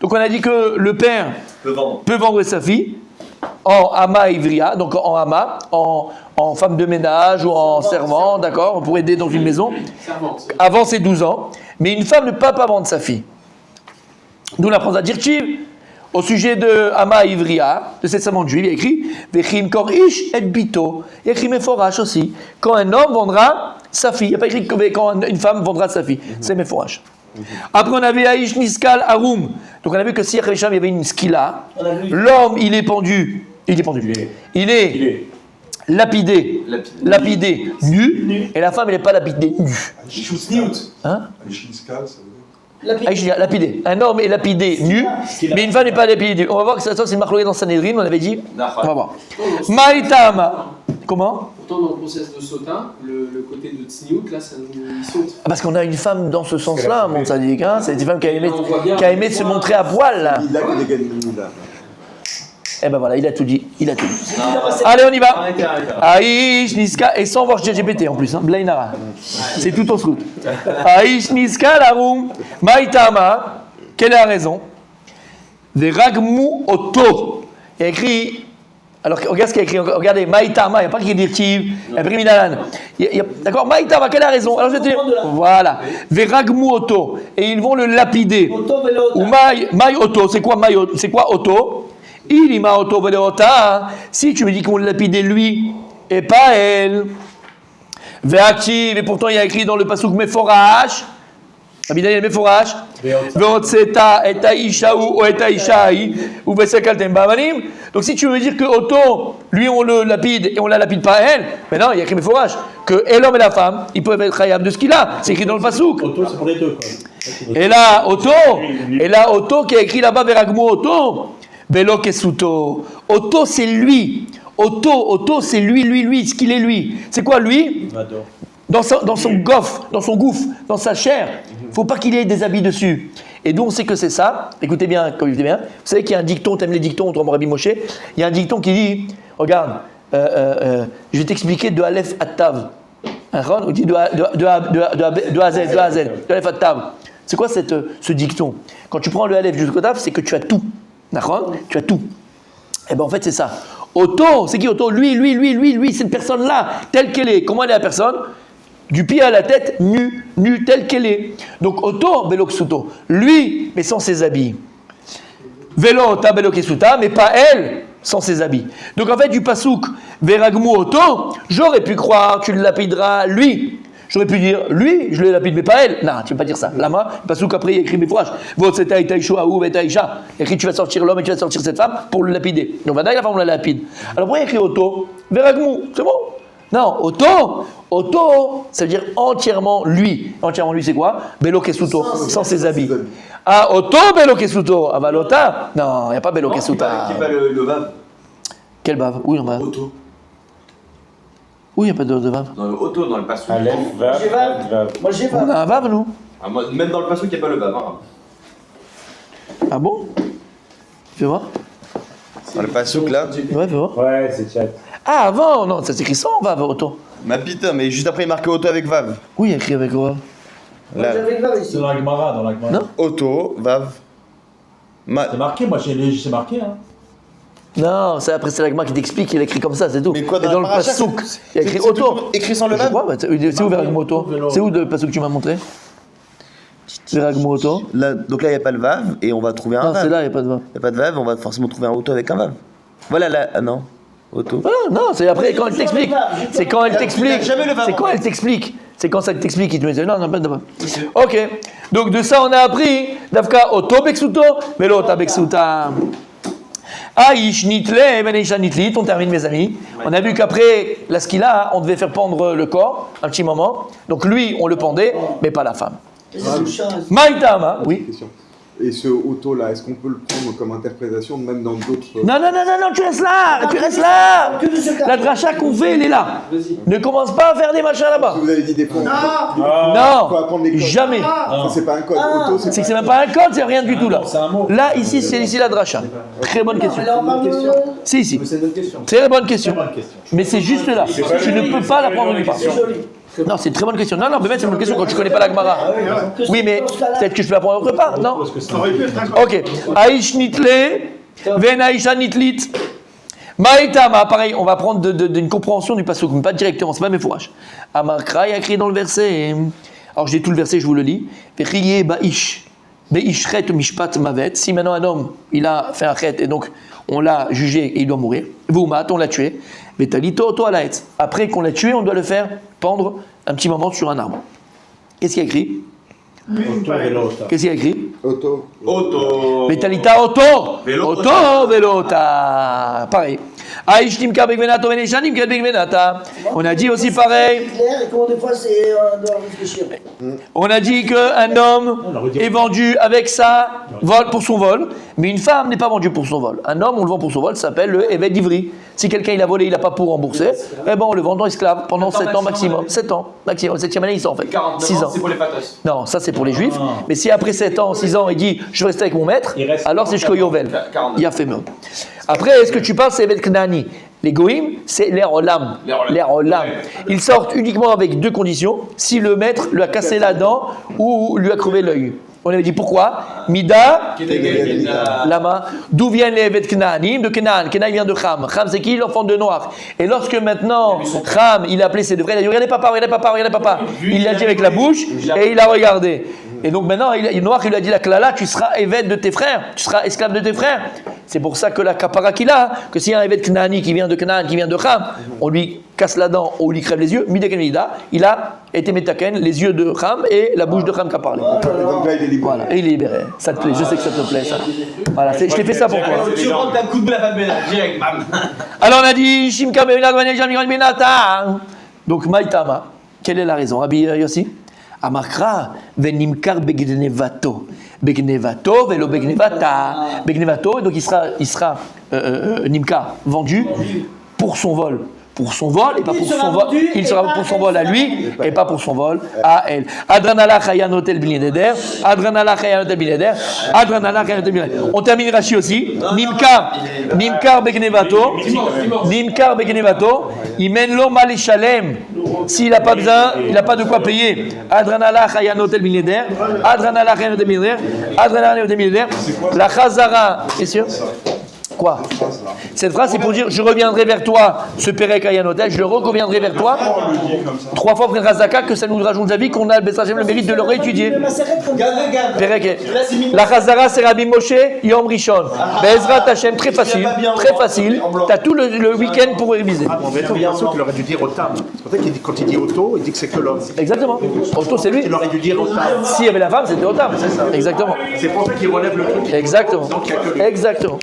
Donc on a dit que le père peut vendre sa fille en Hama Ivria, donc en Hama, en femme de ménage ou en servant, d'accord, pour aider dans une maison, Servante. avant ses 12 ans. Mais une femme ne peut pas vendre sa fille. D'où la phrase à Dirchiv, au sujet de Hama Ivria, de cette savante juive, il y a écrit Vechim kor ish et bito. Il y a écrit Meforash aussi. Quand un homme vendra sa fille. Il n'y a pas écrit que quand une femme vendra sa fille. C'est Meforash. Après, on avait Aish Niskal Arum. Donc, on a vu que si Yachim il y avait une skila, l'homme, il est pendu. Il est lapidé, nu, et la femme, elle n'est pas lapidée, nue. Hein? Lapidé. Un homme est lapidé, nu, mais une femme n'est pas lapidée, nue. On va voir que ça, c'est une marque dans Sanhedrin, on avait dit. On va voir. Maïtama. Comment? Pourtant, dans le process de Sotin, le côté de Tsniout, là, ça nous il saute. Parce qu'on a une femme dans ce sens-là, mon sadique, hein? C'est une femme qui a aimé se montrer à poil, là. Il a que des gagnants là. Eh ben voilà, il a tout dit. Allez, on y va. Aïch Niska, et sans voir GPT en plus, hein, Blainara. C'est tout en route. Aïch Niska Larum, Maïtama, quelle est la raison? Des Ragmu Oto. Il y a écrit, alors regarde ce qu'il y a écrit, regardez, Maïtama, il n'y a pas qui est dirtiv, il y a pris Minalan. D'accord, Maïtama, quelle est la raison? Alors je vais te dire, voilà, des Ragmu Oto, et ils vont le lapider. Ou Maï Oto, c'est quoi Oto? Il y m'a auto si tu me dis qu'on l'a lapidé lui et pas elle. Ve'aktiv, et pourtant il y a écrit dans le pasuk Meforash. Abidal il y a Meforash. Ve'otseta et aisha ou et aishai ou ve'sekaltem ba'amanim. Donc si tu veux dire que Otto, lui on le lapide et on la lapide pas elle, mais non, il y a écrit Meforash que l'homme et la femme, ils peuvent être khayab de ce qu'il a. C'est écrit dans le pasuk. Auto, c'est pour les deux, quoi. Et là Otto qui a écrit là-bas Veragmu Otto. Velo Kesuto. Otto, c'est lui. Otto, c'est lui, ce qu'il est lui. C'est quoi lui? Dans son gouffre, dans sa chair. Il ne faut pas qu'il ait des habits dessus. Et d'où on sait que c'est ça? Écoutez bien. Vous savez qu'il y a un dicton, t'aimes les dictons, toi, mon Rabbi Moshe? Il y a un dicton qui dit, regarde, je vais t'expliquer de Aleph à Tav. On dit de A à Z, de Aleph à Tav. C'est quoi ce dicton? Quand tu prends le Aleph jusqu'au Tav, c'est que tu as tout. D'accord? Tu as tout. Et bien en fait c'est ça. Otto, c'est qui Otto? Lui, cette personne-là, telle qu'elle est. Comment elle est la personne? Du pied à la tête, nue telle qu'elle est. Donc Otto, Beloksuto. Lui, mais sans ses habits. Velota, Beloksuta, mais pas elle, sans ses habits. Donc en fait du pasouk, Veragmu Otto, j'aurais pu croire, tu le lapideras lui. J'aurais pu dire, lui, je le lapide, mais pas elle. Non, tu ne peux pas dire ça. Lama, parce qu'après, il y a écrit mes phrases. Votre c'est Taïtaïchoua ou Taïcha. Il y a écrit, tu vas sortir l'homme et tu vas sortir cette femme pour le lapider. Donc, maintenant, la femme, on la lapide. Alors, pourquoi il y a écrit Otto? Veragmou, c'est bon? Non, Otto, ça veut dire entièrement lui. Entièrement lui, c'est quoi? Belo Kesuto, sans ses habits. Ah, Otto, Belo Kesuto. Ah, Valota? Non, il n'y a pas Belo Kesuta. Qui va le vav? Quel bave? Oui, on va. Otto. Oui, il n'y a pas de vav. Dans le Otto, dans le passou. Aleph, vav, vav. Moi j'ai On a pas. un vav, nous? Ah, même dans le passou, il n'y a pas le vav. Ah bon? Fais voir. Dans le pasouk là. Ouais, fais voir. Ouais, c'est chat. Ah, avant, non, ça s'écrit sans vav, Otto. Ma putain, mais juste après il marqué auto avec Vav. Oui, il y a écrit avec vav. Là. J'avais une vague ici. C'est dans la Gemara, Non. Auto, Vav. C'est marqué, moi c'est marqué, hein. Non, c'est après c'est l'agma qui t'explique, il a écrit comme ça, c'est tout. Mais quoi, et dans le paracha, pasouk, il y a écrit c'est auto. toujours écrit sans le Je Vav. crois, c'est où Veragmu Otto? C'est où le pasouk que tu m'as montré? Veragmu Otto? Là, donc là il n'y a pas le Vav et on va trouver un Non, Vav. c'est là, il n'y a pas de vav. Il n'y a pas de Vav, on va forcément trouver un auto avec un Vav. Voilà là, ah non. Auto. Ah, non, c'est après quand elle t'explique. C'est quand elle t'explique. jamais le vav. C'est quand elle t'explique. C'est quand ça t'explique, il te dit non, pas de vav. Ok, donc de ça on a appris Davka Otto Beksuto, Velota Beksuta. Aïch Nitle, Beneisha Nitlit, on termine mes amis. On a vu qu'après la skila, on devait faire pendre le corps un petit moment. Donc lui, on le pendait, mais pas la femme. Maïtama, oui. Question. Et ce auto là, est-ce qu'on peut le prendre comme interprétation même dans d'autres. Non, tu restes là, La dracha qu'on fait, elle est là. Ne commence pas à faire des machins là-bas. Vous avez dit des fois. Non, Faut apprendre les codes. jamais. Ça, c'est pas un code. Auto, C'est que c'est même pas un code, c'est rien du tout là. C'est un mot. Là, ici, c'est ici la dracha. Très bonne question. C'est ici. C'est une bonne question. C'est une bonne question. Très bonne question. Mais c'est juste là. Tu ne peux pas la prendre nulle part. Non, c'est une très bonne question. Non, mais c'est une bonne question quand tu connais pas la Gemara. Oui, mais peut-être que je peux la prendre autre part, non? Ok. Aïch nitle, ven aïcha nitlit. Maïtama, pareil, on va prendre d'une compréhension du pasuk, mais pas directement, c'est pas mes fourrages. Amarkra, il y a écrit dans le verset. Alors, j'ai tout le verset, je vous le lis. Vechiye ba'ish. Be'ishret mishpat mavet. Si maintenant un homme, il a fait un chet et donc on l'a jugé et il doit mourir. Voumat, on l'a tué. Betalito, to alaetz. Après qu'on l'a tué, on doit le faire pendre un petit moment sur un arbre. Qu'est-ce qu'il y a écrit? Qu'est-ce qu'il y a écrit? Auto. Betalita auto. Velota. Auto velota. Pareil. Aïch nimka begvenato venesha nimka begvenata. On a dit aussi pareil. Clair, et comment des fois on doit réfléchir. On a dit qu'un homme est vendu avec sa vol pour son vol, mais une femme n'est pas vendue pour son vol. Un homme, on le vend pour son vol, ça s'appelle le évêque d'Ivry. Si quelqu'un il a volé, il n'a pas pour rembourser, eh ben on le vend en esclave pendant 7 ans maximum. 7 ans maximum. 7e année, il sort en fait. 6 ans. C'est pour les patos. Non, ça c'est pour les juifs. Mais si après 7 ans, 6 ans, il dit je veux rester avec mon maître, alors c'est jusqu'au Yovel. Il a fait mieux. Après, est-ce que tu parles, c'est évêque Knani? Les goïms, c'est l'air olam. L'air olam. Ils sortent uniquement avec 2 conditions. Si le maître lui a cassé la dent ou lui a crevé l'œil. On avait dit pourquoi? Mida, Lama. D'où viennent les Evet Knaanim? De Canaan. Canaan vient de Cham. Cham, c'est qui? L'enfant de Noir. Et lorsque maintenant, Cham, il a appelé ses 2 frères, il a dit regardez papa, regardez papa, regardez papa. Il l'a dit avec la bouche et il a regardé. Et donc maintenant, Noir, il lui a dit la klala, tu seras Evet de tes frères, tu seras esclave de tes frères. C'est pour ça que la kapara qu'il a, que s'il y a un Evet Knaani qui vient de Canaan, qui vient de Cham, on lui casse la dent ou on lui crève les yeux, il a été métaken, les yeux de Cham et la bouche de Cham qui a parlé. Donc là, il est libéré. Voilà, et il est libéré. Ça te plaît, je sais que ça te plaît, ça. Voilà, je t'ai fait ça pour toi. Tu rentres un coup de la femme direct, bam. Alors on a dit, Shimka Benat Benata. Donc Maïtama, quelle est la raison? Rabbi Yossi? Amarkra, venimkar begnevato. Begnevato, velo begnevata. Begnevato, donc il sera nimkar, vendu pour son vol. Pour son vol et pas pour son vol. Il sera pour son vol à lui et pas pour son vol à elle. Adranala Chayanotel Bilineder. Adranala Chayanotel Bilineder. Adranala Chayanotel Bilineder. On termine Rashi aussi. Nimkar Begnevato. Nimkar Begnevato. Il mène l'homme à l'échalem. S'il n'a pas besoin, il n'a pas de quoi payer. Adranala Chayanotel Bilineder. Adranala Chayanotel Bilineder. Adranala Chayanotel Bilineder. La Chazara. Est sûr? Quoi? Cette phrase, c'est pour dire je reviendrai vers toi, ce Perek Ayanotel, je le reviendrai vers toi. 3 fois Frère Razaka, que ça nous rajoute la vie, qu'on a le mérite de le réétudier. Perek. La Chazara, c'est Rabbi Moshe, Yom Rishon. Bezrat Hashem, très facile. Très facile. Tu as tout le week-end pour réviser. En fait, il aurait dû dire Otam. C'est pour ça qu'il dit, quand il dit Otto, il dit que c'est que l'homme. Exactement. Otto, c'est lui. Il aurait dû dire Otam. S'il y avait la femme, c'était Otam. Exactement. C'est pour ça qu'il relève le truc. Exactement. Donc il y a que lui. Exactement.